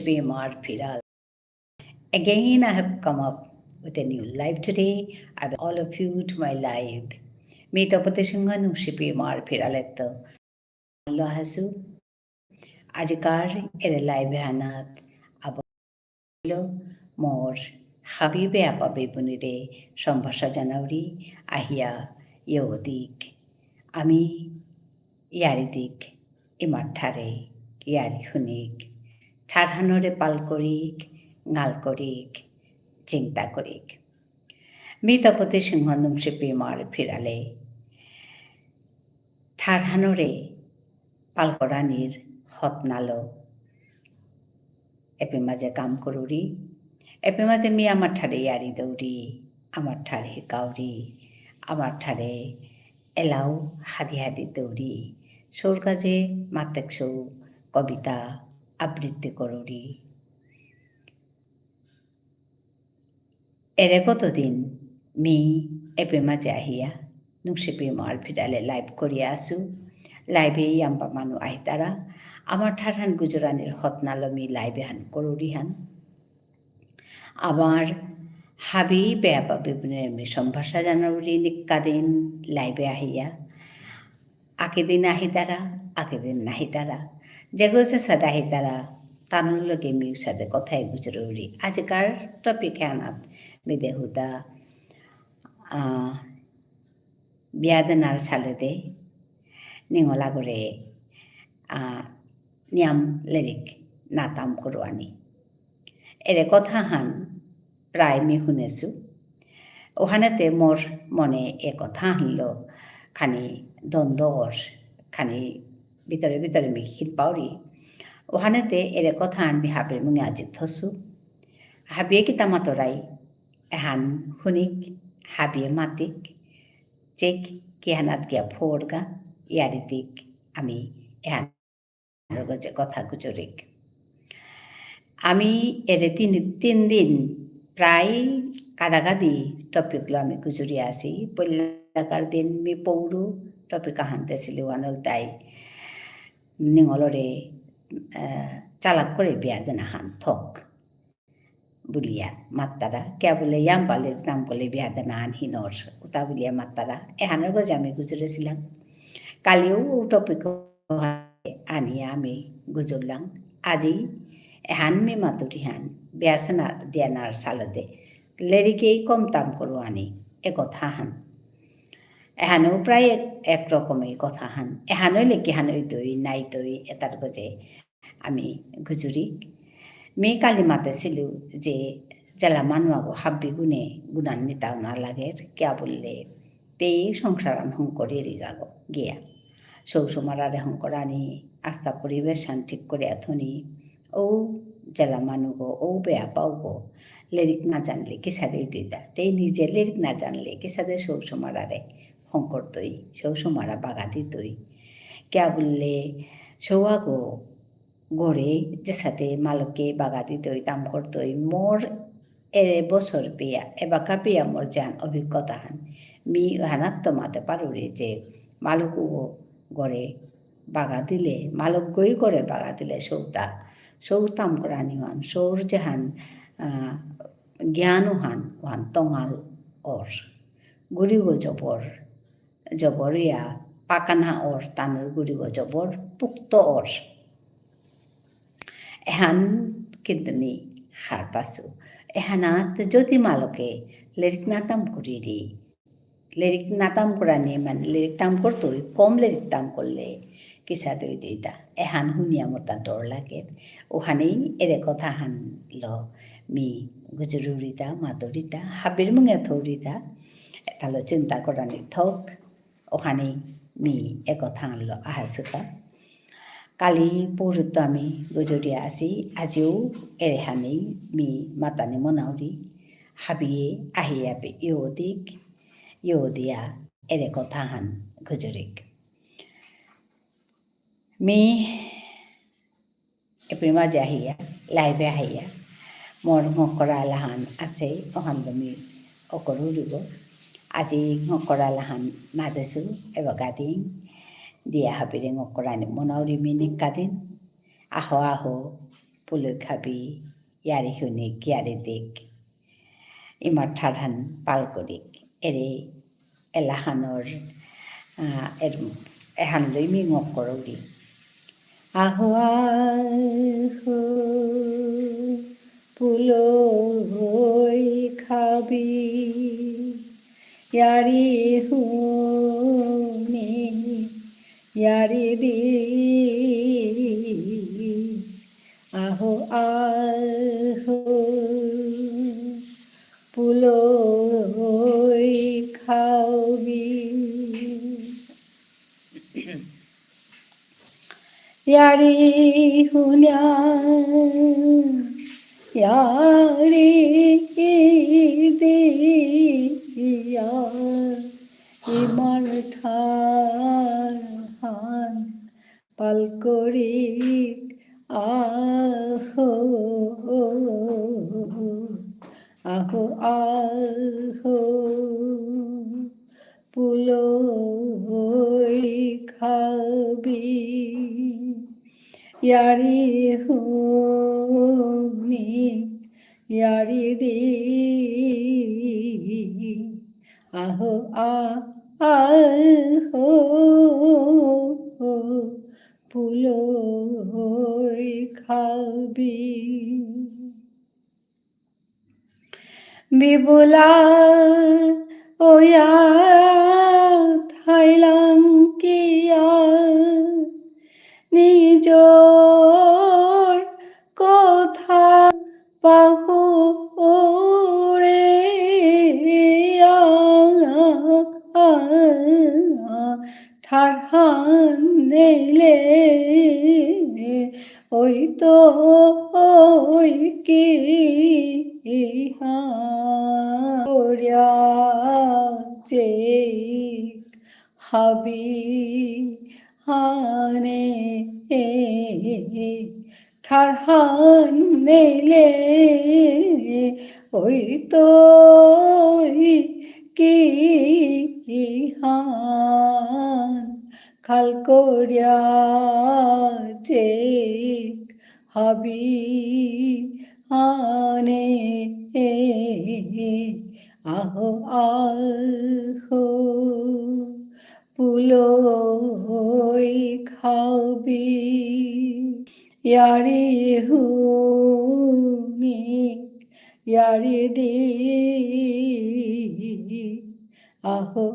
Bimar Firal. Again, I have come up with a new live today. I will all of you to my live. May the Patishangan Bimar Firaletto. Allah Hasu. Ajikar ere live hanat. Abilo more. Habibe apabe bunire. Shambhasha Janauri. Ahia Yodik. Ami Yaridik. Imarthare. Yari Hunik. ঠারহানরে পাল করিক গাল করিক চিন্তা করিক মিতাপতি সিংহনংসে প্রেমার ফিরালে ঠারহানরে পাল করানির হত নালো এপে মাঝে কাম করুরি এপে মাঝে me আমার ঠারে ইয়ারি দৌড়ি আমার ঠার হিকাউরি আমার ঠারে allow হাদি হাদি দৌড়ি সৌর কাজে মাতেক সৌ কবিতা আবৃত্তি করুরি এরে কতদিন মি এপে মাঝে আহিয়া নুংসে প্রেমার ফিরালে লাইভ করিয়া আসু লাইভে আম্পা মানু আহিতারা আমার ঠারহান গুজরানের হতনালমি লাইভে হান করুরি হান আমার হাবি বেয়াপা বিপিনের মি সম্ভাষা জানুরি নিকাদিন লাইভে আহিয়া আকে দিন আহিতারা আকে দিন নাহিতারা যেগোছে সাদা আহিতারা তানুর লগে মিউ সাথে কথায় গুজরুরি আজকার টপিক আনাত বিদেহুদা বিয়াদনার সালেদে নিঙলা করে নিয়াম লিরিক নাতাম করোয়ানি এরে কথা হান প্রায় মি শুনেছু ওখানেতে মোর মনে এ কথা হানলো খানি দ্বন্দ্বর খানি ভিতরে ভিতরে মি শিল্পাউরি ওখানেতে এরে কথা আনবি হাবের মুঙে আজি থসু হাবিয়ে কিতা মাতরাই এহান শুনিক হাবিয়ে মাতিক চেক কেহানাত গিয়া ফোরগা ইয়ারিতিক আমি এহান গজে কথা গুজরিক আমি এরে তিন দিন প্রায় কাদাগাদি টপিকগুলো আমি গুজরিয়া আসি পল্লাকার দিন মি পৌরু টপিক হানতেছিলি ওয়ানল তাই নিঙলরে চালাক করে বিয়া দেনা হান থক বুলিয়া মাত্তারা কে বলে ইয়াম পালের নাম করলে বিয়া দেনা আন হিনর উতা বুলিয়া মাত্তারা এহানের গজে আমি গুজরেছিলাম কালিও টপিক আনিয়া আমি গুজরলাম আজি এহান মি মাতুরি হান বিয়াসনা দিয়ানার সালদে লেরিকেই কম তাম করো আনি এ কথা হান এহানেও প্রায় একরকমের কথা হান এহানই লেকি হানই দই নাই দই এটার গজে আমি গুজুরিক মেয়ে কালী মাতেছিল যে জেলা মানুয়াগো হাব্বি গুনে গুণান্বিতা না লাগের কেয়া বললে তেই সংসারান হংকরের গাগো গিয়া সৌসমারারে হংকরানি আস্থা পরিবেশ ঠিক করে এথনি ও জেলা মানুগো ও বেয়া পাওগো লিরিক না জানলে কিসাদের দিদা তেই নিজে লিরিক না জানলে কিসাদের সৌসমারারে হংকর তৈ সৌসমারা বাগাদি তৈ কেয়া বললে সৌয়াগো গড়ে যে সাথে মালকে বাগাদি তৈ তাম করতই মোর এ বছর পেয়া এবাকা পেয়া মোর জান অভিজ্ঞতা হান মি হানাত্ম মাতে পারুরে যে মালকু গড়ে বাগা দিলে মালক গই করে বাগা দিলে সৌতাম করানি হান সৌর জাহান জ্ঞানও হান তঙাল অর গুড়িগো জবরিয়া পাকানা অর তানুর গুড়িগো জবর পুক্ত অর এহান কিন্তু মি হার পাসু এহানাত যদি মালকে লিরিক নাতাম করিরি লিরিক নাতাম করানি মানে লিরিক তাম করতোই কম লিরিক তাম করলে কিসা দই দিতা এহান শুনিয়া মোর তা ডর লাগে ওখানেই এরে কথা হান ল মি গুজরুরিতা মাতরিতা হাবির মুঙে থৌরিতা তাহলে চিন্তা করানি থক ওখানেই মি এ কথা আনলো আহাসুতা কালি পৌরত আমি গুজরিয়া আসি আজিও এরেহানেই মি মাতানি মনাউরি হাবিয়ে আহিয়া পে ইউ দিয়া এরে কথা হান গুজরিক মি এপ্রিল মাঝে আহিয়া লাইভে আহিয়া মোর হকরা লাহান আছে ওহান মি অকরু দিব আজি হকরা লাহান মাদেছু এবার গাদিং দিয়া হাবিরে অকরানি মনাউরি মিনিক কাদিন আহো পুলই খাবি ইয়ারি শুনিক ইয়ারি দিক ইমাৰ ঠাৰহান পাল কৰিক এৰে এলাহানৰ এহান লৈ মিঙক কৰৌৰি আহো আহো পুলই খাবি ইয়ারি শুনি ইয়ারি দি আহো আহো পুলই খাবি ইয়ারি শুনিয়া ইয়ারি দিয়া ইমান ঠান পাল কৰি আহো আহো আহো পুলই খাবি ইয়ারি শুনি ইয়ারি দি আহো আহো পুলই খাবি বিবুলা ওয়া থাইলাংকিয়া নিজৰ কথা পাহৰে ঠাৰহান নেলে ঐ তই কি যে হাবি হানে ঠারহান নেলে ওই তই কি হান খাল করিয়া যে হাবি হানে আহো আহো পুলই খাবি ইয়ারি শুনি ইয়ারি দি আহো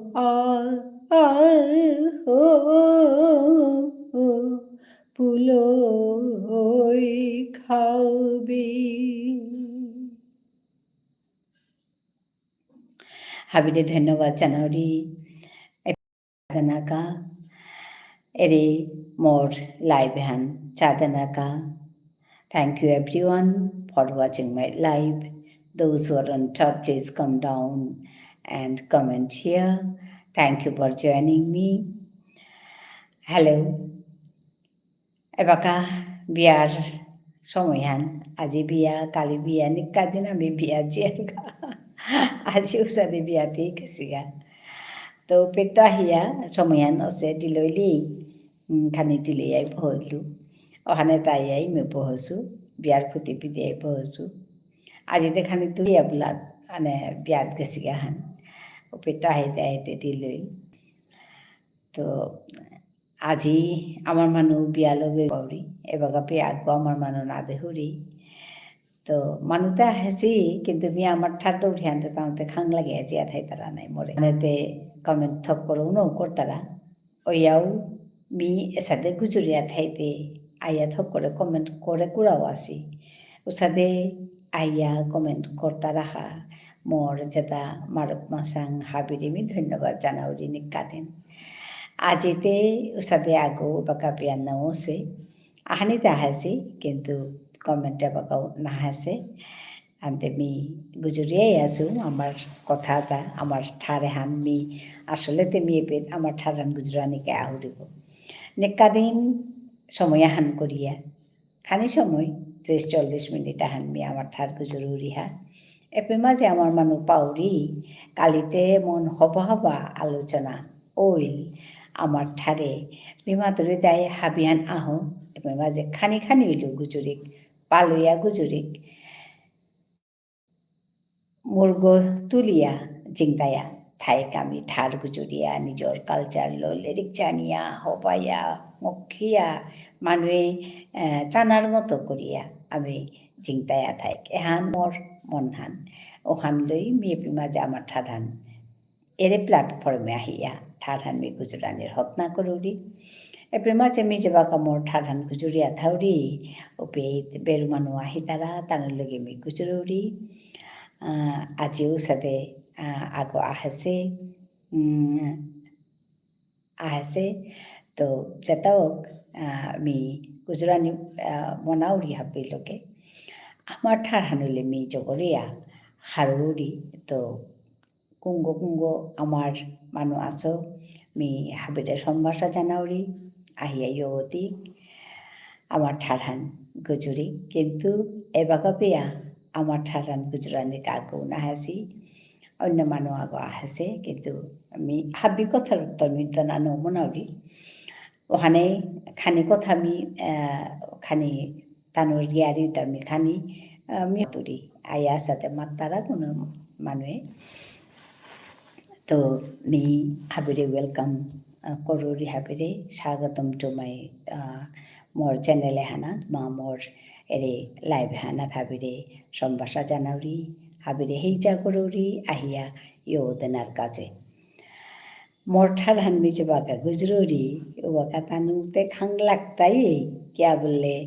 আহো পুলই খাবি হাবিদে ধন্যবাদ জানাউরি চাঁদনাকা এরে মোর লাইভ হ্যান চাঁদনাকা Thank you everyone for watching my live. Those who are on top, please come down and comment here. Thank you for joining me. Hello. Ebaka biar somoyan aji biya kali biya nikadin ami biya jiaga. Aji usade biya te kasiga. To peta hiya somoyan ose diloili khani diliyai bholu. অহানে তাই I may পঢ়ছো বিয়াৰ ফুটি পিদিয়াই পঢ়ছো আজি খানি তুলিয়া বোলাত মানে বিয়াত গেছিগা হান পেটা আইতে আইতে দি লৈ তো আজি আমার মানুষ বিয়া লগে গৌরি এবাগা পে আগবো আমার মানুষ না দেহুরি তো মানুষতে আহেছি কিন্তু মি আমার ঠার দৌড়ি আনতে তামতে খাং লাগে আজি আথাই তারা নাই মরে আনেতে কমেন্ট থপ করো নো করতারা ওইয়াও মি এসাদে গুজুরিয়া থাইতে আইয়া থপ করে কমেন্ট করে কুড়াও আসি ওসাদে আইয়া কমেন্ট করতা রাখা মোর যেটা মারক মাসাং হাবিরিমি ধন্যবাদ জানাউরি নিকাদিন আজিতে ওসাদে আগো বাকা বিয়ার নাও সে আহানিতে আহাসি কিন্তু কমেন্টে বাকাও নাহাসে আনতে মি গুজরিয়াই আসু আমার কথাটা আমার ঠারে হান মি আসলেতে মি এপে আমার ঠারান গুজরানিকে আহুরিব নিকাদিন সময় আহান করিয়া খানি সময় 30-40 মিনিট আহান মি আমার ঠার গুজরুরি হা এপে মাঝে আমার মানুষ পাউরি কালিতে মন হবা হবা আলোচনা ওইল আমার ঠারে বিমাতরে দায় হাবিয়ান আহো এপে মাঝে খানি খানি হইল গুজরিক পালইয়া গুজুরিক মুর্গ তুলিয়া জিংদায়া থাইক আমি ঠার গুজুরিয়া নিজর কালচার লিরিক জানিয়া হবাইয়া মক্ষিয়া মানুহে চানার মতো করিয়া আমি জিংদায়া থাইক এহান মোর মনহান ওহান লই মেপি মাঝে আমার ঠাডান এরে প্ল্যাটফর্মে আহিয়া ঠাডান মি গুজরানির হতনা করুরি এপ্রে মাঝে মিজে বাকা মোর ঠাডান গুজুরিয়া থাউরি ওপে বেরুমানু আহি তারা লগে মি গুজরৌরি আজিও সাথে আগো আহেছে তো যেতাওক মি গুজরানি মনাউরি হাবি লোকে আমার ঠার হানুলে মি জগরিয়া হারুরি তো কুঙ্গ আমার মানু আসো মি হাবিরে সম্ভাষা জানাউরি আহিয়া ইয়তি আমার ঠারহান গুজুরি কিন্তু এবাকা পেয়া আমার ঠারহান গুজরানি আগো নাহাসি অন্য মানুষ আগো আহেছে কিন্তু আমি হাবি কথার উত্তর মিলতে না নমনাউরি ওখানে খানি কথা আমি খানি তানোর রিয়ারি আমি খানি মিতুরি আয়া সাথে মাত্তারা কোনো মানুষে তো মি হাবিরে ওয়েলকাম করুরি হাবিরে স্বাগতম টু মাই মোর চ্যানেলে হানা মা মোর এরে লাইভ হানা হাবিরে সম্ভাষা জানাউরি হাবিরে হেইচা করুরি আহিয়া ইয়োদনার কাছে मोर ठाडहान मिचे बाका गुजरोरी वाका तानुते खांग लागताई क्या बोले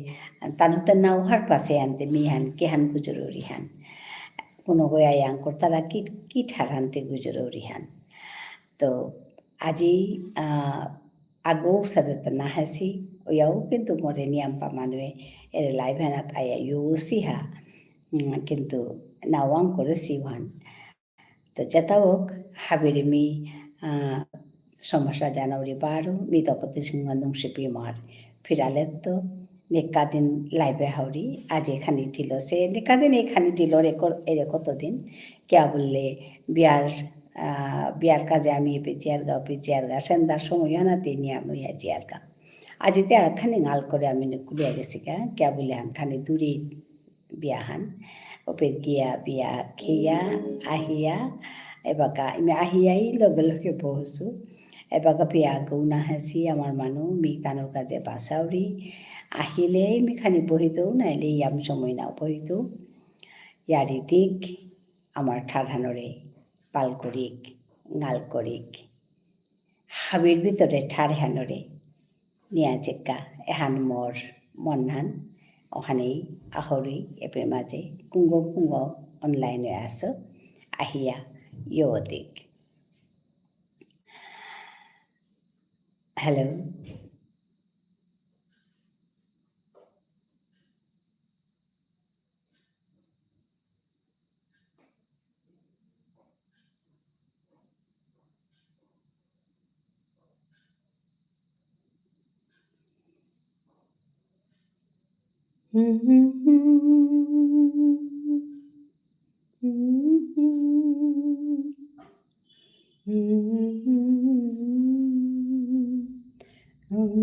तानुते नाउहार पासे आनते मिहान केहान गुजरोरी हान কোনো গোয়া আঙ্কর তারা কি ঠারানতে গুজরৌরি হান তো আজি আগৌ সাদাতে নাহাসি ওয়াও কিন্তু মরে নিয়াম্পা মানুয়ে এর লাইভ হানাত আয়া ইউসিহা কিন্তু নাওয়াং করে সিওয়ান তো যেতাওক হাবিরে মি সমস্যা জানুয়ারি 12 মি তপতি সিংহন্দম শিপি মার ফিরালে তো নেকাদিন লাইবে হাওরি আজ এখানে দিল সে নেকাদিন এখানে দিল এরে কতদিন কেয়া বললে বিয়ার কাজে আমি পেচিয়ারগা সন্ধ্যার সময় হানাতে নিয়ে আমি জিয়ারগা আজ এতে আরখানি গাল করে আমি কুলিয়া গেছি কেয়া বলে আনখানি দূরে বিয়াহান ওপের গিয়া বিয়া খেয়া আহিয়া এবাকা আমি আহিয়াই লগে লগে বহছো এবাকা বিয়া গৌ নাহাসি আমার মানুষ মি তানোর কাজে বাসাউরি আহিলে মি খানি বহিতো নাইলে ইয়াম সময় নাও বহিতো ইয়ারি দিক আমার ঠাডানরে পাল করিক গাল করিক হাবির ভিতরে ঠাড়হানরে নিয়া চেক্কা এহান মোর মনহান ওখানেই আহরি এপের মাঝে কুঙ্গ অনলাইনে আসো আহিয়া ইয়োদিক হ্যালো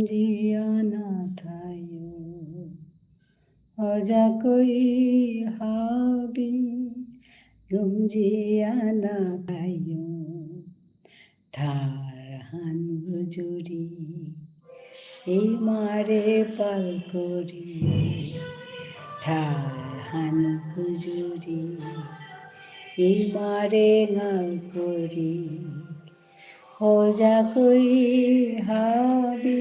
जिया ना थायो अजा कोई हाबी गुमजिया ना थायो ঠারহান গুজুরি এই মারে পাল করি ঠারহান গুজুরি এই মারে গাল করি होजा कोई हाबी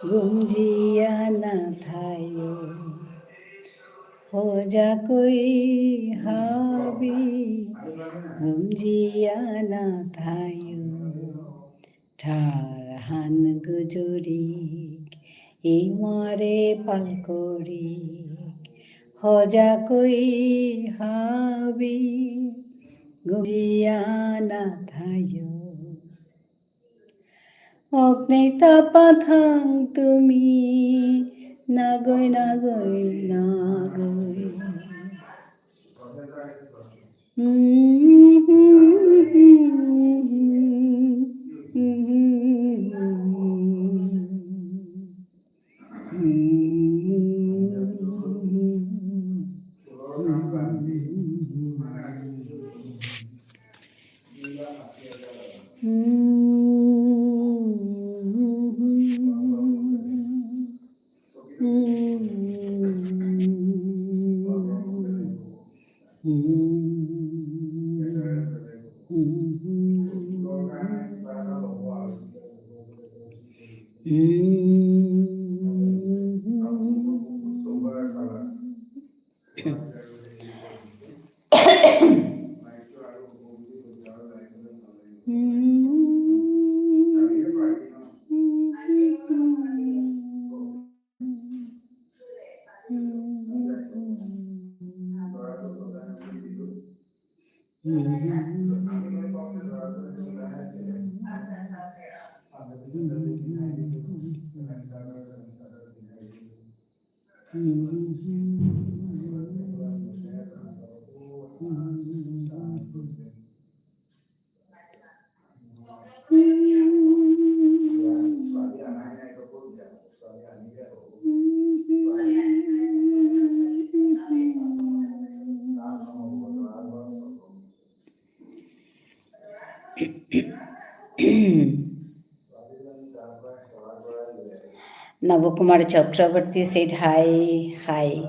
गुमजिया ना थायो होजा कोई हाबी गुमजिया ना थायो ঠারহান গুজুরি এই মারে পাল করি होजा कोई हाबी गुमजिया ना थायो অগ্নিতা পাথাং তুমি নাগৈ নাগৈ নাগৈ Navakumar Chakrabarti said hi, hi.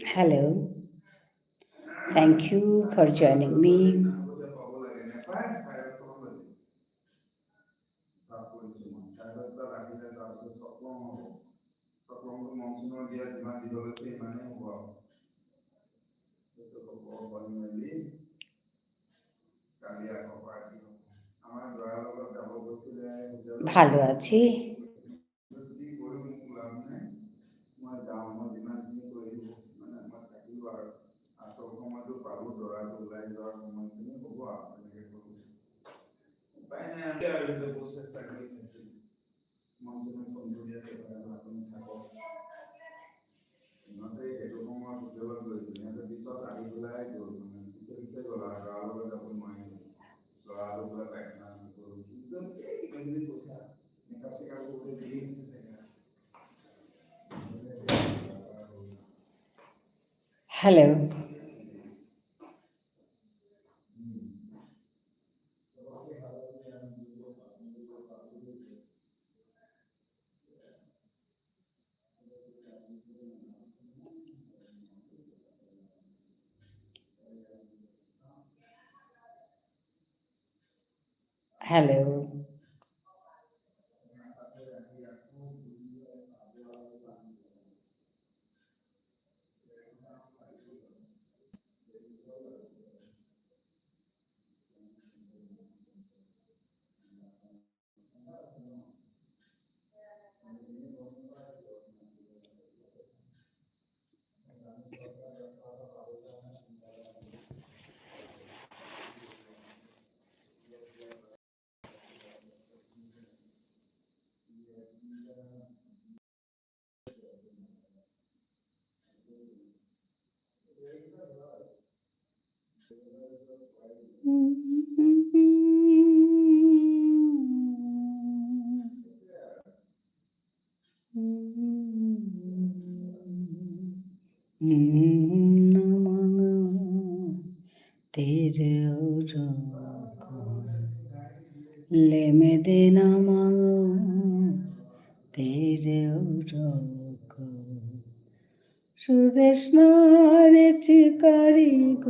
Hello. Thank you for joining me. ভালো আছি। Hello. Hello. तेरे ले में देना मांगो तेरे 수대스나의 치카리고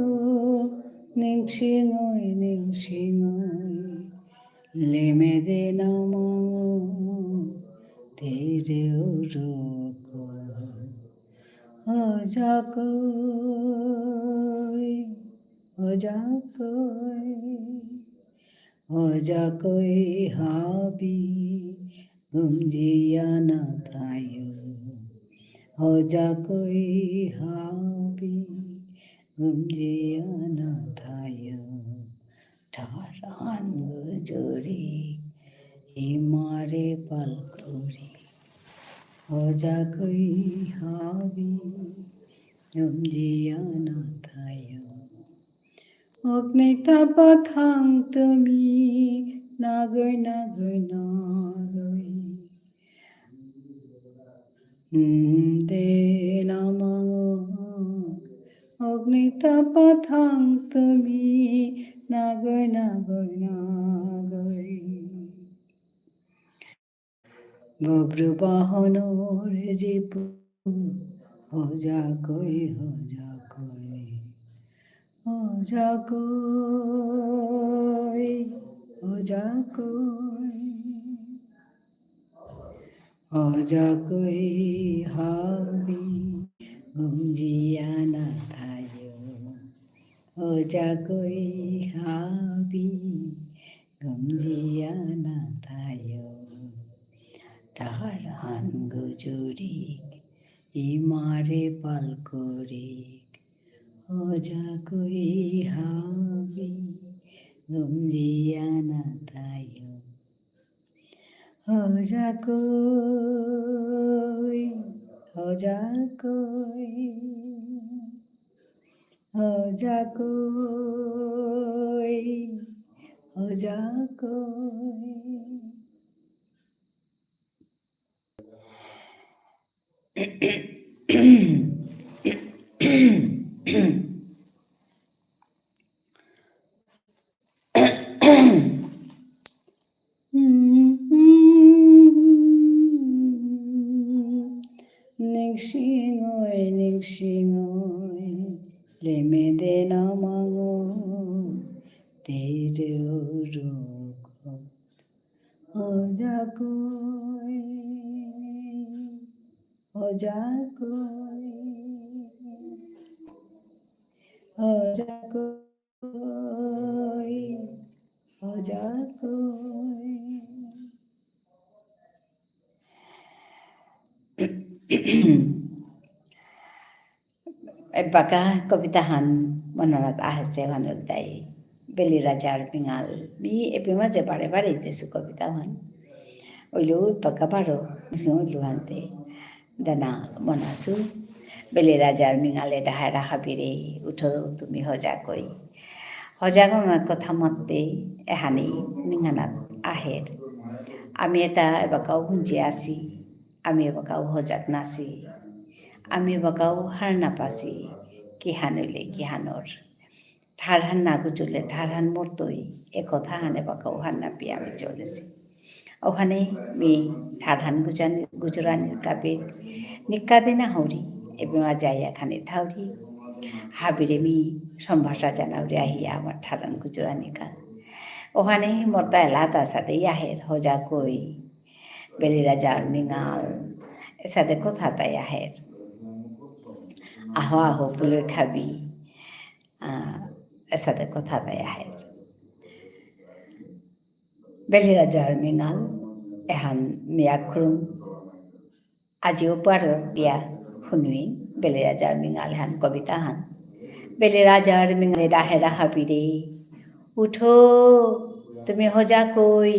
닝싱어이 레메데나마 데레오로고 어자거이 하비 금지야나타요 어자거이 하비 금지야나타요 ঠারান গজরি ইমারে পালকরি অজাগই হাবি জিয়ানাথায় অগ্নিতাপাথাং তুমি নাগৈ দে নামা অগ্নিতাপাথাং তুমি নাগৈ বব্রবাহনর Zippo হজাকই Ojakoi, ojakoi, ojakoi habi gumjiana thayo. Ojakoi habi gumjiana thayo. Tahan gujurik imare palkorik. Ojakoi habi gumjiana thayo. Ojakoi, ojakoi, ojakoi, Nixingoi, nixingoi, lemede namango, tere uruko, ojakoi, ojakoi, ojakoi, ojakoi. Baka kobitahan manalat ahase hanul dai beli rajar pingal mi epima je bare bare desu kobitahan oilu baka baro oilu hante dana manasu beli rajar mingale dahara habire উঠো তুমি হজাকৈ হজাগনৰ কথা মতে এহানি নিঙানাত আহের আমি এটা এবাকাও গুঞ্জি আছি আমি এবাকাও হজাক নাছি আমি বাকাও হার না পাসি কিহান হইলে কিহানর ঠারহান না গুজলে ঠারহান মরতই এ কথা হানে বাকাও হার না পেয়ে আমি চলেছি ওখানে মি ঠারহান গুজরানির কাপে নিকাদে না হৌরি এবং যাই এখানে থাউরি হাবিরে মি সম্ভাষা জানাউরি আহিয়া আমার ঠারহান গুজরানিকা ওখানে মর্তা এলাতা সাথে আহের হজা কই বেলিরা যার মিঙাল এর সাথে কথা তাই আহের আহো আহো পুলের খাবি এর সাথে কথা তাই আহের বেলিরা যার মিঙাল এহান মিয়াখরুম আজিও পারো দিয়া শুনুই বেলিরা যার মিঙাল হান কবিতা হান বেলিরা যার মিঙালে রাহে রাহাবিরে উঠো তুমি হজা কই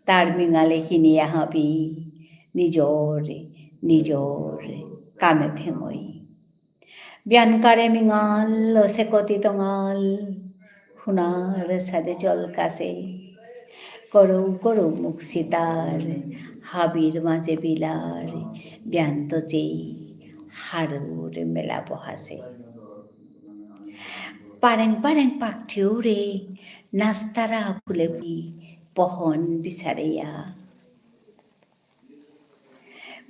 তার মিঙালে হিনিয়া হাবি নিজর নিজর কামে থেমই বিয়ানকারে মিঙাল সে কতি তঙাল হুনার সাদে জল কাছে করৌ করৌ মুখ সীতার হাবির মাঝে বিলার ব্যান্ত চেই হাড়ুর মেলা বহাসে পারেং পারেং পাকঠিও রে নাস্তারা ফুলে পহন বিচারিয়া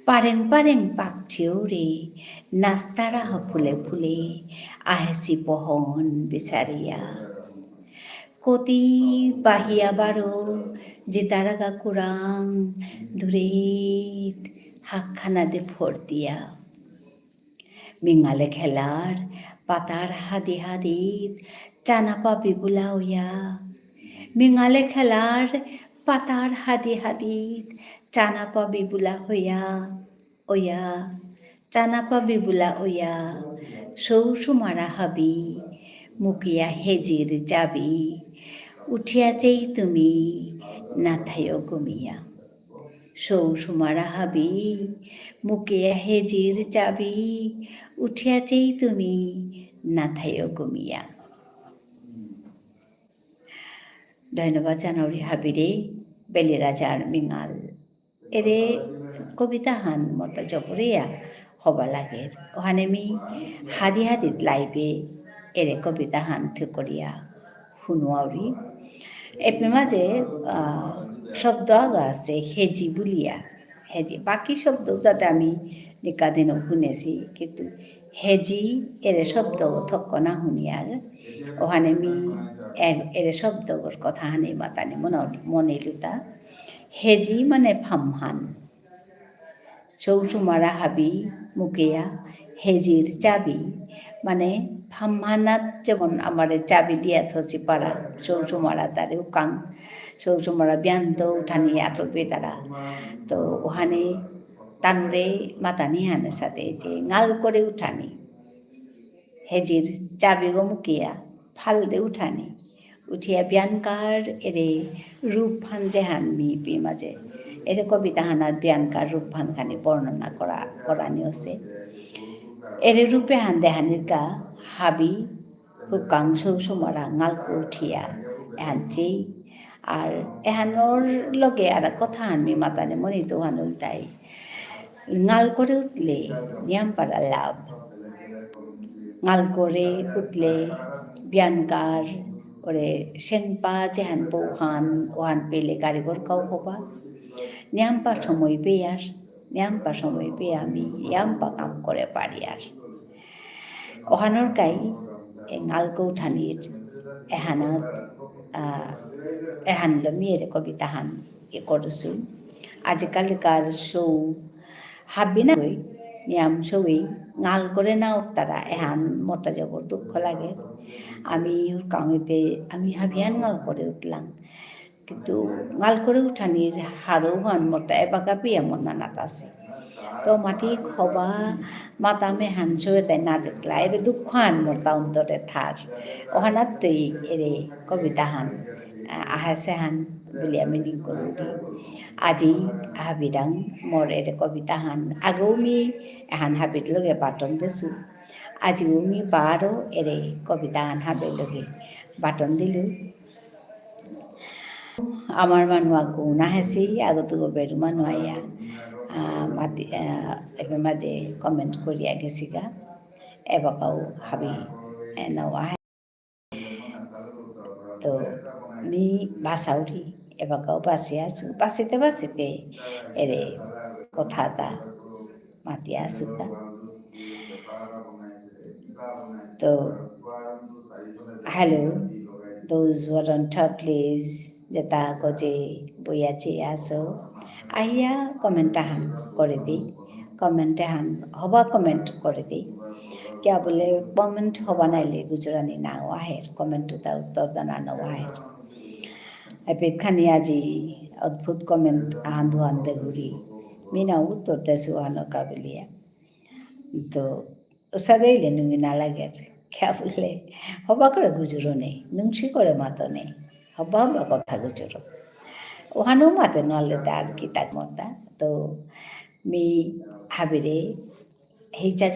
পারেং পারেং পাকঠিও রে নাস্তারা ফুলে ফুলে আহেসি পহন বিচারিয়া কতি বাহিয়া বারো জিতারাগা কুরাং দূরেত হাকখানা দে ফোর দিয়া মিঙালে খেলার পাতার হাদি হাদিত চানাপা বিবুলা ওয়া মিঙালে খেলার পাতার হাদি হাদিত চানাপা বিবুলা হইয়া ওয়া চানাপা বিবুলা ওয়া সৌসুমারা হাবি মুকিয়া হেজির যাবি উঠিয়াছেই তুমি নাথায়ো গমিয়া সৌসুমারা হাবি মুকিয়া হেজির চাবি উঠিয়াছেই তুমি নাথায়ো গমিয়া ধন্যবাদ জানাউরি হাবিরে বেলিরাজার মিঙাল এরে কবিতা হান মতা জবরিয়া হবা লাগে ওখানে মি হাদি হাদিত লাইবে এরে কবিতা হান থুকরিয়া শুনোয়াউরি এপে মাঝে শব্দ আগা আছে হেজি বুলিয়া হেজি বাকি শব্দ যাতে আমি নিকাদিনও শুনেছি কিন্তু হেজি এর শব্দ থক্কনা হুনিয়ার ওখানে মি এর শব্দগর কথা হানি মাতানি মনে লুতা হেজি মানে ফামহান সৌসুমারা হাবি মুকেয়া হেজির চাবি মানে ফামহানাত যেমন আমার চাবি দিয়া থসি পাড়া সৌসুমারা তারে উকাং সৌসুমারা ব্যান্ত উঠানি আটল বেতারা তো ওখানে তানুরে মাতানি হানের সাথে যে গাল করে উঠানি হেজির চাবি গো মুকিয়া ফাল দে উঠানি উঠিয়া বিয়ানকার এরে রূপ ফান জেহান মি মাঝে এর কবিতা হানাত বিয়ানকার রূপ ফান খানি বর্ণনা করানি হচ্ছে এর রূপে হান দেহানির গা হাবি হুকাং সৌসুমরা গালকো উঠিয়া এহান চেই আর এহানোর লগে আর কথা হানমি মাতানে মনি তো হান উল্টাই গাল করে উঠলে নিয়াম পাড়া লাভ গাল করে উঠলে বিয়ানকার ওরে সেনপা যেহান বৌহান ওহান পেলে কারিগর কাউ হবা নিয়াম্পা সময় পেয়ার নিয়াম্পা সময় পেয়ে আমি ইয়াম্পা কাম করে পারি আর ওহানোর কাই গালকো উঠানির এহানাত এহান লমিয়ের কবিতা হান এ করছু আজকালকার সৌ হাবি না নিয়াম সবই গাল করে না তারা এহান মতা জবর দুঃখ লাগে আমি কাউতে আমি হাবিয়ান গাল করে উঠলাম কিন্তু গাল করে উঠানির হারও হান মতা এবাকা পিয়া মনা নাত আছে তো মাটি খবা মাতা মে হান শুয়ে তাই না দেখলা এরে দুঃখ হান মতা অন্তরে থার ওহানাত তুই এরে কবিতা হান আহাসে হান বলে আমি নিক করি আজি হাবিরাং মোর এর কবিতা হান আগেও মি এহান হাবির লগে বাটন দেছু আজিও মি বারো এরে কবিতা হান হাবির লগে বাটন দিলু আমার মানুষ আগু নাহেছি আগত বেরু মানুষ আইয়া মাতি এবার মাঝে কমেন্ট করিয়া গেছি গা এবাকাও হাবি নাও তো মি বাসাউরি এবাকাও বাসি আসু বাসিতে এরে কথাটা মাতি আসুতা তো hello those who are on top please যেটা গজে বইয়াছে আসো আহিয়া কমেন্ট হান করে দিই কমেন্টে হান হবা কমেন্ট করে দিই क्या बोले कमेंट हवा नाइले गुजरानी ना वाहेर कमेंट उता उत्तर दाना ना वाहेर एपेट खानी आजी अद्भुत कमेंट आंधु आंधे घुरी मीना उत्तर देसु आनो काबिलिया तो उसादे ले नुंगी ना लगे क्या बोले हवा करे गुजरो नहीं नुंशी करे मातो नहीं हवा हवा कथा गुजरो ওহানো মাতে নলে তার কি তাক মতা তো মি হাবিরে হেইচা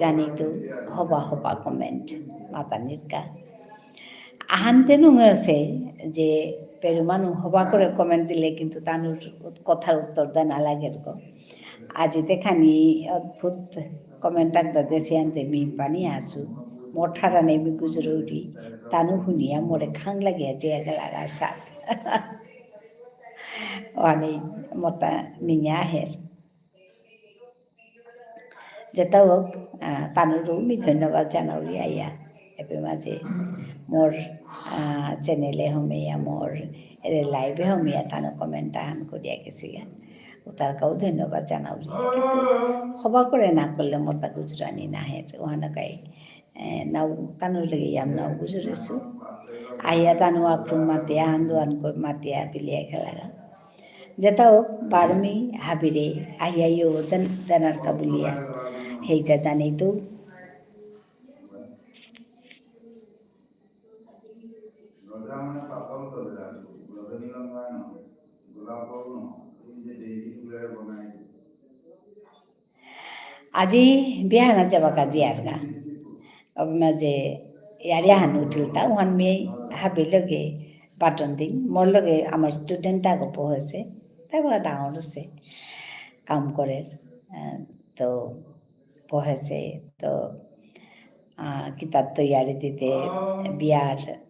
জানি তো হবা কমেন্ট মাতানির কা আহান্তে নুঙে আছে যে পেরুমানু হবা করে কমেন্ট দিলে কিন্তু তানুর কথার উত্তর দেয় না লাগের গো আজিতে খানি অদ্ভুত কমেন্ট একটা দেশে আনতে মি পানি আসু মঠারা নেবি গুজরৌরি তানু শুনিয়া মোরে খাং লাগিয়া যে লাগা সাত অনেক মতা নিয়ে আহের যেটা হোক তানুরও মি ধন্যবাদ জানাউরি আইয়া এপে মাঝে মোর চ্যানেলে হমিয়া মোর এর লাইভে হমিয়া তানো কমেন্ট হান করিয়া গেছি ও তার কাউ ধন্যবাদ জানাউরি কিন্তু হবা করে না করলে মোর তা গুজরানি নাহে ওহানকাই নাও তানুর লেগে ইয়াম নাও গুজরেছু আইয়া তানু আক্রম মাতিয়া আন্দোলন মাতিয়া পিলিয়া খেলাগা যেটা হোক বারমি হাবিরে আইয়াইও দেনার কাবুলিয়া হেইচা জানি তো আজি বিহানা যাবা কাজি আর গা মাঝে ইয়ারিয়া হান উঠিলতা ওহান মেয়ে হাবি লগে বাটন দিন মোর লগে আমার স্টুডেন্ট আগে পড়েছে তাই বলা ডাঙর হচ্ছে কাম করে তো পড়েছে তো কিতাব তৈয়ারি দিতে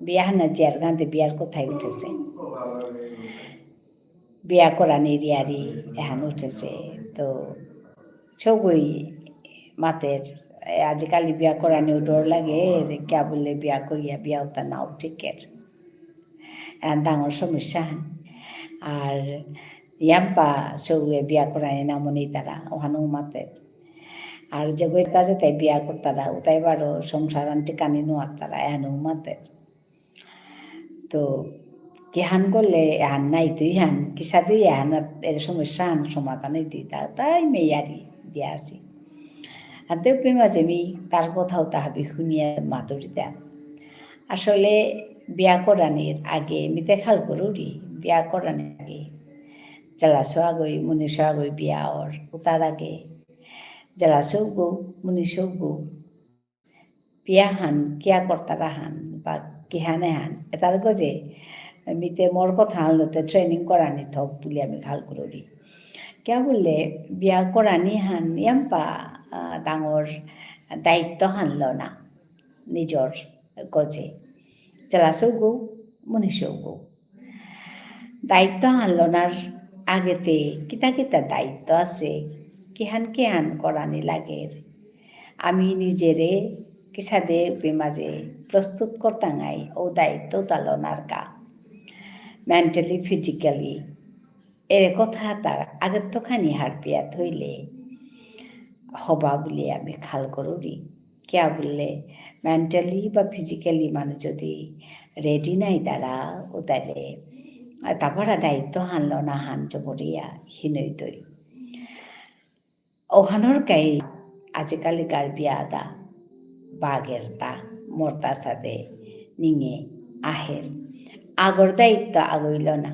বিয়া না জিয়ার গাঁতে বিয়ার কোথায় উঠেছে বিয়া করানির ইয়ারি এহান উঠেছে তো সবই মাতের আজিকালি বিয়া করানিও ডর লাগে কিয়া বললে বিয়া করিয়া বিয়া ওটা নাও টিকেট ডাঙর সমস্যা আর ইয়াম্পা সৌয়ে বিয়া করানি নামনি তারা ওখানেও মাতের আর যে গইতা যে তাই বিয়া করতারা ওটাই বারো সংসার আনতে কানি নোয়ার তারা এহানেও মাতের তো কিহান করলে এহান নাই তুই হান কিসা তুই এহান এর সমস্যা হান সমাধানই তুই তাই মেয়ারি দিয়া আছি আর দেখবি মাঝে মি তার কথাও তাহাবি শুনিয়া মাতুরিতা আসলে বিয়া করানির আগে মিতে খাল করুরি বিয়া করানির আগে জ্বালাসো আগই মনীষা আগই বিয়া ওর তার আগে জ্বালাসৌ গৌ মনীষৌ গৌ বিয়া হান কিয়া কর্তারা হান বা কিহানে হান এটার গজে মিতে মোর কথা হানলতে ট্রেনিং করানি থক বলে আমি খাল করি কিয়া বললে বিয়া করানি হান ইয়াম্পা ডাঙর দায়িত্ব হানল না নিজর গজে জ্বালাসৌ গৌ মনীষৌ গৌ দায়িত্ব হানলনার আগেতে কিতা কিতা দায়িত্ব আছে কিহান কিহান করানি লাগে আমি নিজেরে কিসাদে মাঝে প্রস্তুত করতাঙাই ও দায়িত্ব তালনার কা মেন্টালি ফিজিক্যালি এর কথা তার আগের তো খানি হারপিয়া থইলে হবা বলে আমি খাল করি কিয়া বললে মেন্টালি বা ফিজিক্যালি মানুষ যদি রেডি নাই তারা ও তাইলে তারপরে দায়িত্ব হানল না হান জবরিয়া হিনই তৈ ওখানোর গাই আজিকালিকার বিয়াদা বাঘের তা মর্তা সাথে নিঙে আহের আগর দায়িত্ব আগইল না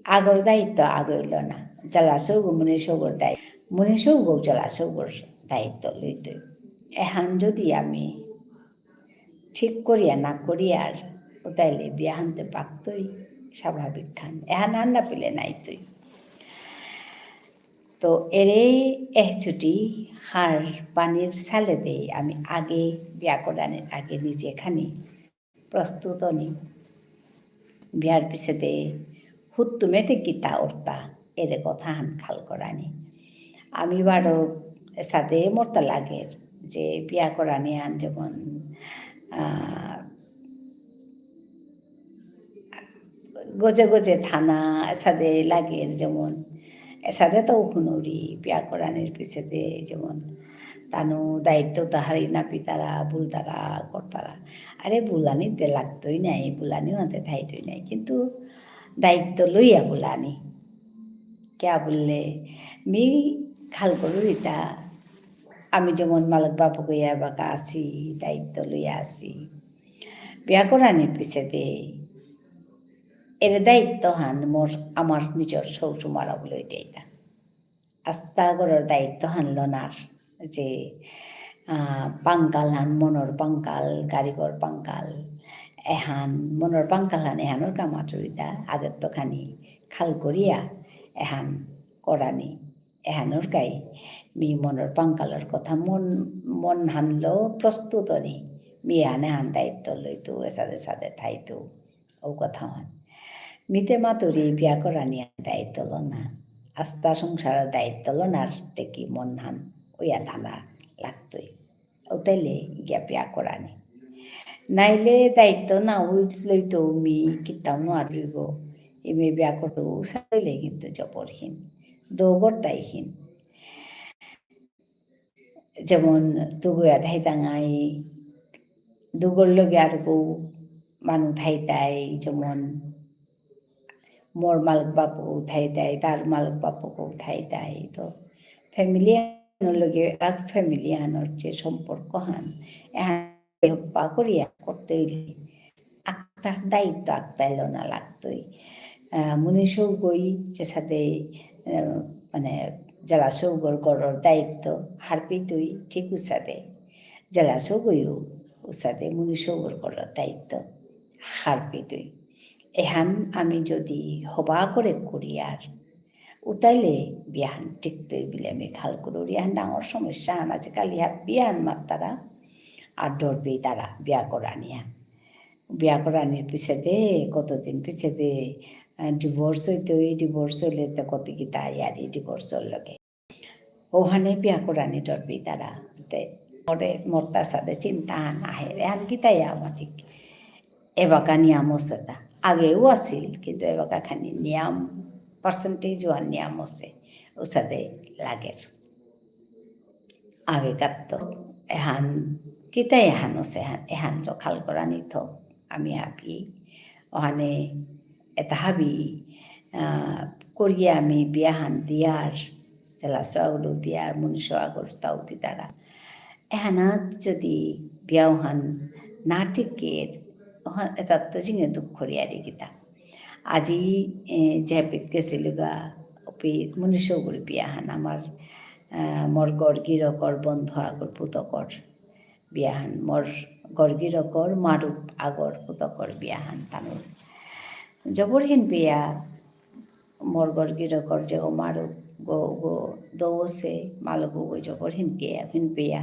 আগর দায়িত্ব আগইল না জ্বালাসৌগ মনীষৌগর দায়িত্ব মনীষৌগ জ্বালাসৌগর দায়িত্ব লইত এহান যদি আমি ঠিক করিয়া না করিয়ার ও তাইলে বিয়া হানতে পারতই স্বাভাবিক খান এহান হান না পেলে নাই তুই তো এরে ছুটি হার পানির সালে দেই আমি আগে বিয়া করানোর আগে নিজে খানি প্রস্তুত নি বিয়ার পিছে দে হুত্তুমেতে গীতা ওরতা এরে কথা হান খাল করানি আমি বারো সাথে মরতা লাগে যে বিয়া করানি আন যেমন গজে গজে থানা সাথে লাগে যেমন এসাদে তো হুনুরি বিয়া করানির পিছেতে যেমন তানু দায়িত্ব তাহারি নাপি তারা বুল তারা কর্তারা আরে বুলানিতে লাগতোই নাই বুলানিও হাতে থাইতই নাই কিন্তু দায়িত্ব লইয়া বুলানি কিয়া বললে মি খাল করুর ইতা আমি যেমন মালক বাপু কইয়া বাকা আছি দায়িত্ব লইয়া আছি বিয়া করানির পিছেতে এর দায়িত্ব হান মোর আমার নিজের শ্বশুর মারা বলে এইটা আস্তা গড়ের দায়িত্ব হানল না যে পাঙ্কাল হান মনের পাঙ্কাল কারিগর পাঙ্কাল এহান মনের পাঙ্কাল হান এহানোর কামাতুরিতা আগের তো খানি খাল করিয়া এহান করানি এহানোর গাই মি মনের পাঙ্কালের কথা মন হানলো প্রস্তুত নি মি হানে হান দায়িত্ব লইতো এসাদে সাদে থাইতো ও কথা হন মিতে মাতুরি বিয়া করানি দায়িত্ব লো না আস্থা সংসারের দায়িত্ব লো না টেকি মন হান ওইয়া থানা লাগতই ও তাইলে গিয়া বিয়া করানি নাইলে দায়িত্ব না লইতো মি কিতাও নোৱাৰিব এমে বিয়া করতো উসাইলে কিন্তু জবরহীন দৌগর তাইহীন যেমন তুগুয়া ধাইতাঙাই দুগর লগে আর বউ মানু ধাইতাই যেমন মোর মালক বাপু ধাইতাই তার মালক বাপুকেও ধাইতাই তো ফ্যামিলি লগে এক ফ্যামিলি আনোর যে সম্পর্ক হান হপ্পা করিয়া করতে হইলে আক্তার দায়িত্ব আক্তাইল না লাগতই মনীষৌ গই যে সাথে মানে যারা সৌগর গড়র দায়িত্ব হারপি তুই ঠিক উসাদে যারা সৌগইও উসাদে মনীষৌগর গড়র দায়িত্ব হারপি তুই এহান আমি যদি হবা করে করি আর উতাইলে বিয়াহান টিকতই বলে আমি খাল করি এহান ডাঙর সমস্যা হান আজিকালি বিয়াহান মাত্তারা আর ডরবেই তারা বিয়া করানিয়া বিয়া করানির পিছে দে কতদিন পিছে দে ডিভোর্স হইতে ডিভোর্স হইলে তো কত কি তাই আর ডিভোর্সর লগে ওখানে বিয়া করানি ধরবি তারা মরে মরতার সাথে চিন্তা নাহে এখন কি তাই আমার ঠিক এবাকা নিয়ম আছে তা আগেও আছিল কিন্তু এবাকা খানি নিয়ম পার্সেন্টেজ ওয়ান নিয়ম আছে ওর সাথে লাগের আগেকার তো এহান কিতাই এহান আছে এহান তো খাল করা নিত আমি হাবি ওখানে এটা হাবি করিয়ে আমি বিয়াহান দিয়ার জেলা সোয়াগুলো দিয়ার মনুষ্য আগর তাও তারা এহানাত যদি বিয়াহান না টিকের এটা তো জিঙে দুঃখ করিয়ারি গীতা আজি জেপিত গেছিল গা মনুষ্য করে বিয়াহান আমার মোর গড়গিরকর বন্ধু আগর পুতকর বিয়াহান মোর গড়গিরকর মারুপ আগর পুতকর বিয়াহান তানুর জবরহীন বিয়া মোর গড়গিরকর যে মারুপ গো গো দৌছে মালগো গো জবরহীন গিয়া হিন বিয়া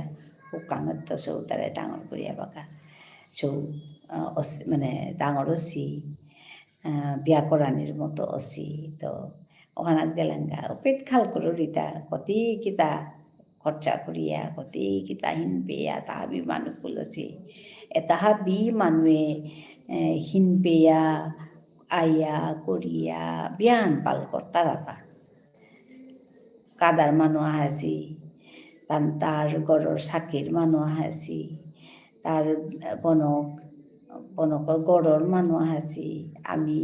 উকাঙত তো সৌ তারে ডাঙর করিয়া বাকা সৌ মানে ডাঙর অসি বিয়া করানির মতো অসি তো ওখানাত গেলাঙ্গা পেট খাল করো রিতা কতি কিতা খরচা করিয়া কতি কিতা হিন পেয়া তাহাবি মানুষ বলছি তাহাবি মানুহে হিন পেয়া আইয়া করিয়া বিয়ান পাল করতারা তা কাদার মানুষ আহাসি তার গড়র সাকির মানুষ আহাসি তার বনকর গড়র মানুষ আহাসি আমি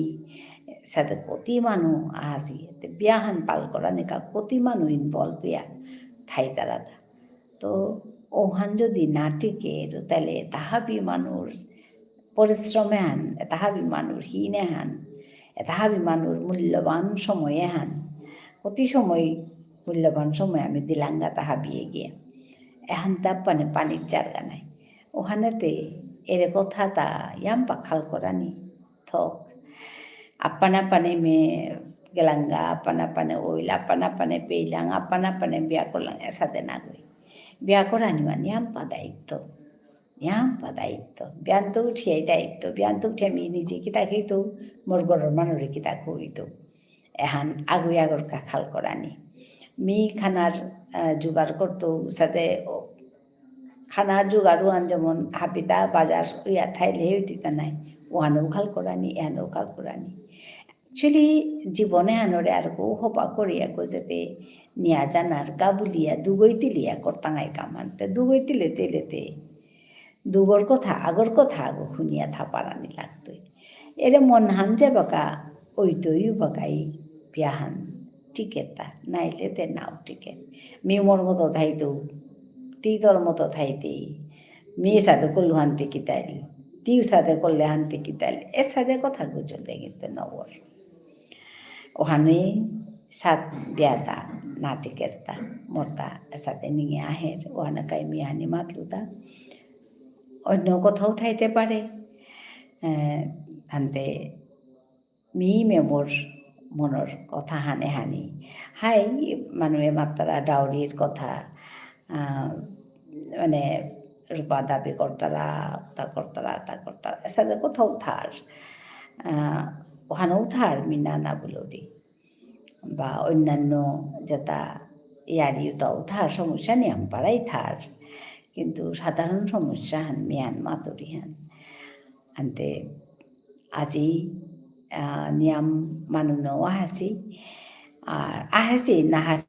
সাথে কতি মানুষ আহাসি বিয়াহান পাল করা নেকা কতি মানুষ ইনভলভ হইয়া থাই তারা তো ওহান যদি না টিকে তাহলে তাহাবি মানুষ পরিশ্রমে হান তাহাবি মানুষ হীনে হান তাহাবি মানুষ মূল্যবান সময়ে হান অতি সময় মূল্যবান সময় আমি দিলাঙ্গা তাহাবিয়ে গিয়া এখন তা পানির জায়গা নাই ওখানেতে এর কথা তা ইয়াম্পা খাল করানি থক আপানা পানে মে গেলাঙ্গা আপানা পানে ওইল আপানা পানে পেইলাং আপানা পানে বিয়া করলাম এসাথে না গই বিয়া করানি মানে ইয়াম্পা দায়িত্ব বিয়ান তো উঠিয়াই দায়িত্ব বিয়ান তো উঠে আমি নিজে কিতা খেতো মোর ঘরের মানুষের কিতা খুঁইতো এহান আগুই আগর খাল করানি মি খানার জোগাড় করতো সাথে খানা জোগাড়ও আন যেমন হাপিতা বাজার ইয়া থাইলে হইতিতা নাই ওহানেও খাল করানি এহানেও খাল করানি অ্যাকচুয়ালি জীবনে আনরে আর গো হপা করিয়া গো যেতে নিয়া জানার গাবুলিয়া দুগই তিলিয়া করতাঙাই কামানতে দুগই তিলে তেলেতে দুগর কথা আগর কথা আগো শুনিয়া থাপারানি লাগতই এরে মন হান যে বাকা ওই তৈ বাকাই বিয়াহান টিকেটটা নাইলে তে নাও টিকেট মিউমর মতো থাইতো তি তোর মতো থাইতেই মেয়ে সাথে করলু হানতে কিতাইল তিউ সাথে করলে হানতে কিতাইল এ সাথে কথা গুজলে কিন্তু নবর ওখানে সাত বিয়াতা নাটিকেরতা মরতা সাথে নিয়ে আহের ওখানে কাই মিয়ানি মাতলুতা অন্য কোথাও থাইতে পারে আনতে মোর মনের কথা হানে হানি হাই মানুষে মাত্রা ডাউরির কথা মানে রূপা দাবি করতারা তা করতারা সাথে কোথাও থার ওখানেও থার মিনা না বলি বা অন্যান্য যেটা ইয়ারি তাও থার সমস্যা নিয়ম পাড়াই থার কিন্তু সাধারণ সমস্যা হান মিয়ান মাতুরি হান আনতে আজি নিয়ম মানুনও আহাসি আর আহাসি না হাসি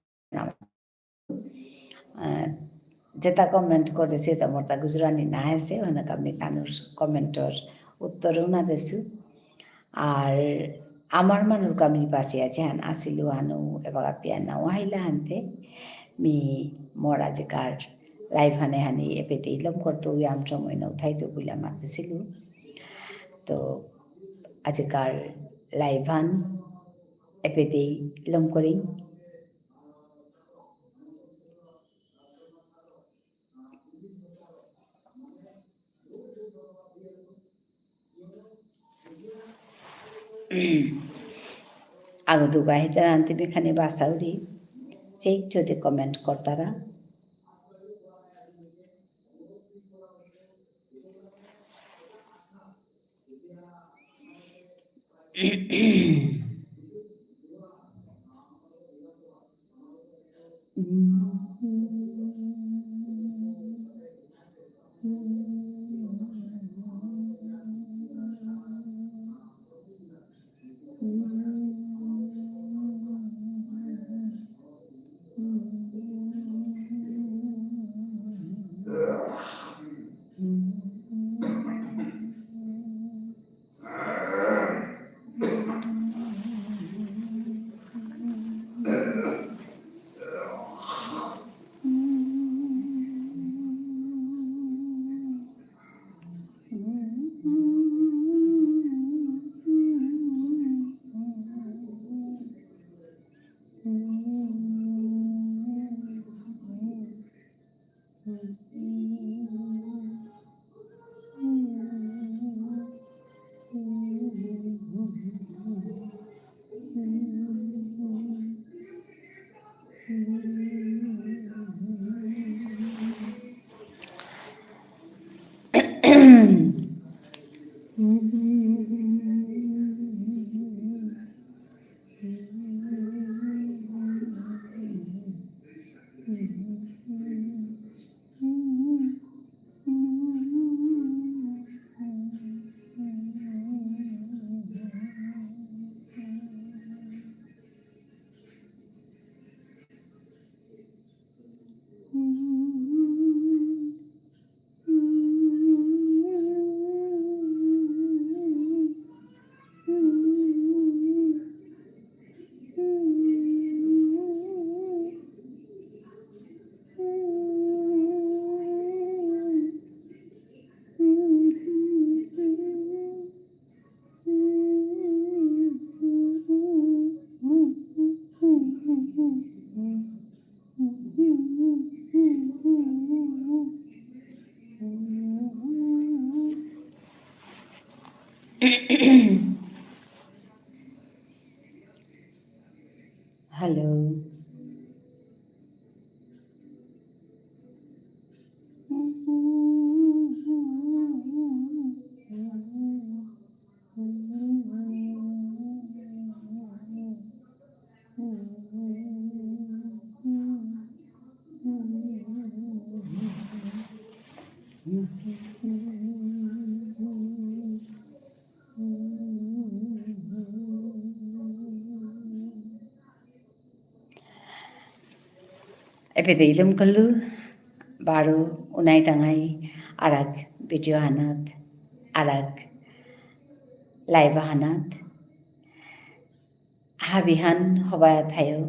যেটা কমেন্ট করেছে তোমার তা গুজরানি না হেসে অনেক আমি তানুর কমেন্টর উত্তরেও না দেছু আর আমার মানুষ আমি বাসি আছে হান আসিল হানু এবার পিয়া নাও হাইলা হানতে মি মোর আজিকার লাইভ হানে হানি এপেটে ইলম করতো আম সময় নাও থাইতো বলে মাতেছিল তো আজিকার লাইভ হান এপেটে ইলম করি আগদুগা হেচার আনতে বেখানে বাসাউরি চেক যদি কমেন্ট করতারা hello. Epidilum kalu baru unai tangai arag video hanat arag live hanat habihan hobayat hayo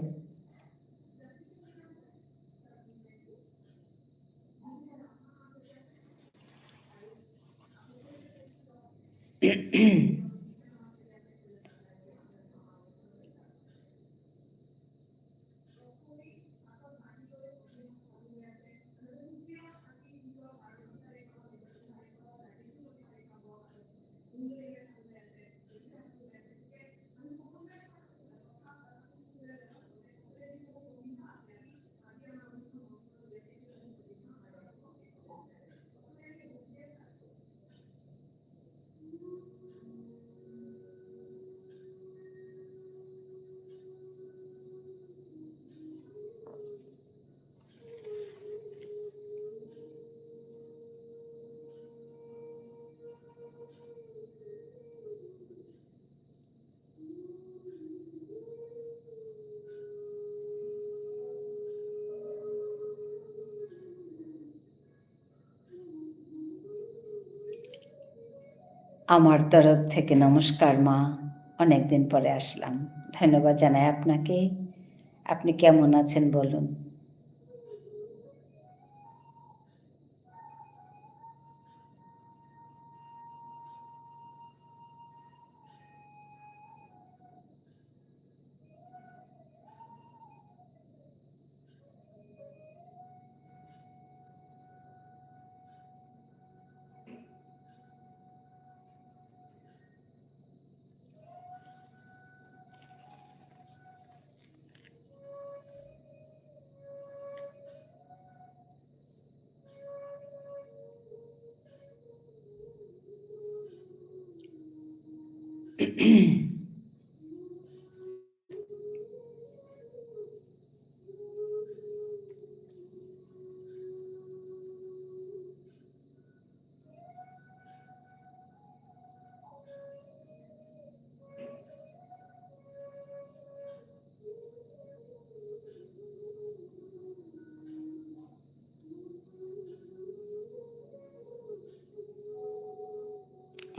আমার তরফ থেকে নমস্কার মা, অনেকদিন পরে আসলাম। ধন্যবাদ জানাই আপনাকে। আপনি কেমন আছেন বলুন?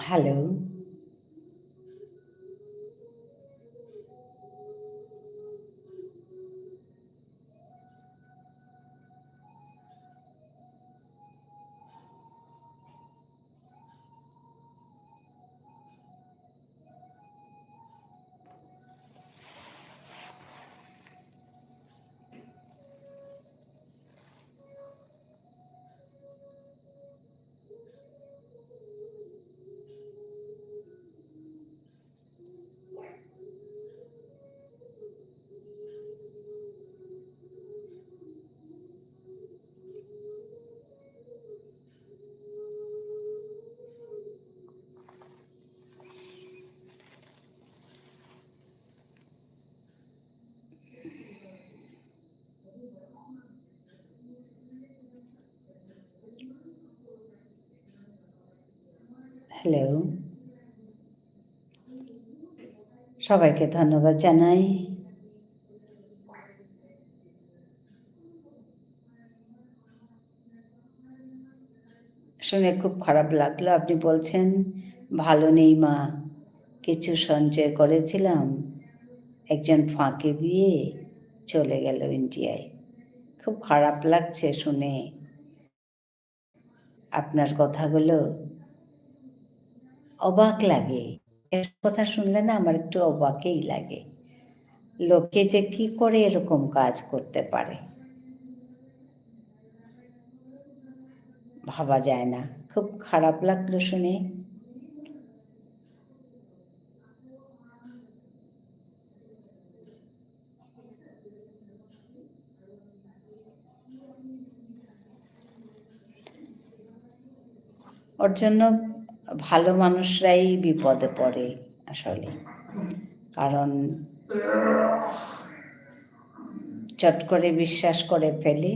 হ্যালো। হ্যালো, সবাইকে ধন্যবাদ জানাই। শুনে খুব খারাপ লাগলো। আপনি বলছেন, ভালো নেই মা, কিছু সঞ্চয় করেছিলাম, একজন ফাঁকি দিয়ে চলে গেল ইন্ডিয়ায়। খুব খারাপ লাগছে শুনে আপনার কথাগুলো। অবাক লাগে, এর কথা শুনলে না আমার একটু অবাকই লাগে। লোকে যে কি করে এরকম কাজ করতে পারে ভাবা যায় না। খুব খারাপ লাগলো শুনে। ওর জন্য ভালো মানুষরাই বিপদে পড়ে আসলে, কারণ চট করে বিশ্বাস করে ফেলে।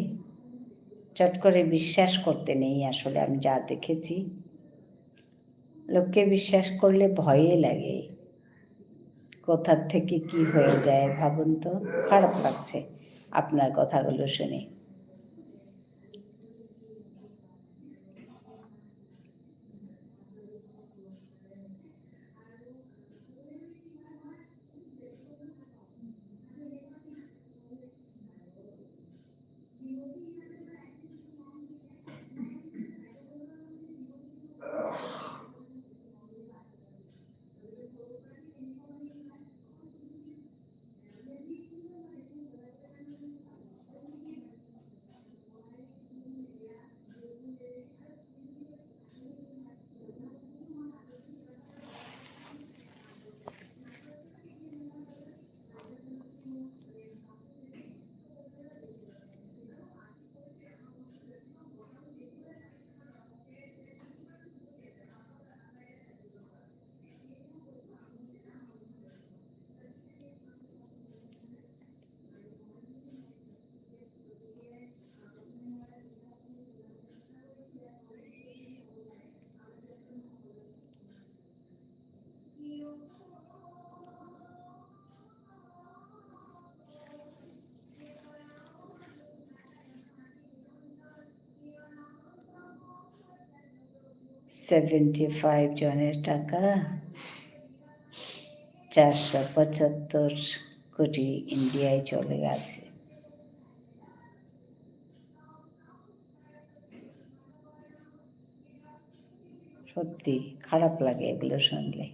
চট করে বিশ্বাস করতে নেই আসলে। আমি যা দেখেছি, লোককে বিশ্বাস করলে ভয়ে লাগে, কোথার থেকে কি হয়ে যায় ভাবুন তো। খারাপ লাগছে আপনার কথাগুলো শুনে। $75 জনের টাকা 475 কোটি ইন্ডিয়ায় চলে গেছে। সত্যি খারাপ লাগে এগুলো শুনলে।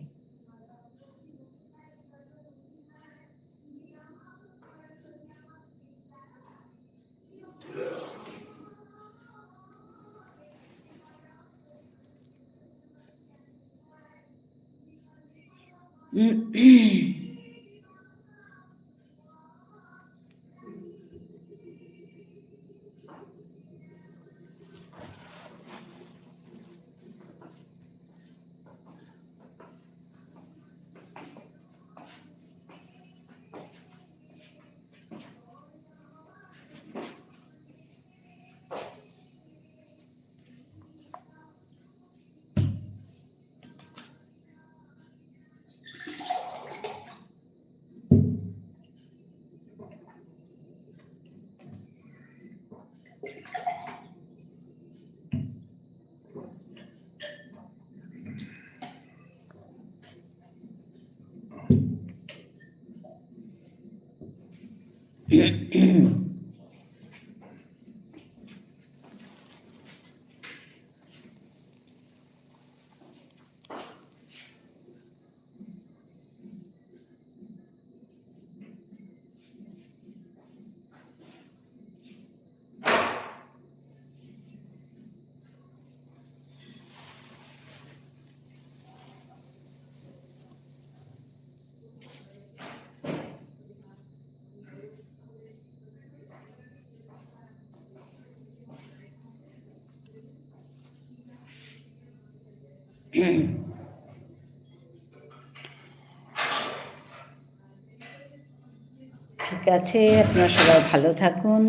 ঠিক আছে, আপনারা সবাই ভালো থাকুন।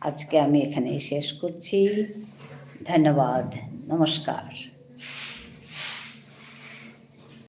আজকে আমি এখানেই শেষ করছি। ধন্যবাদ, নমস্কার।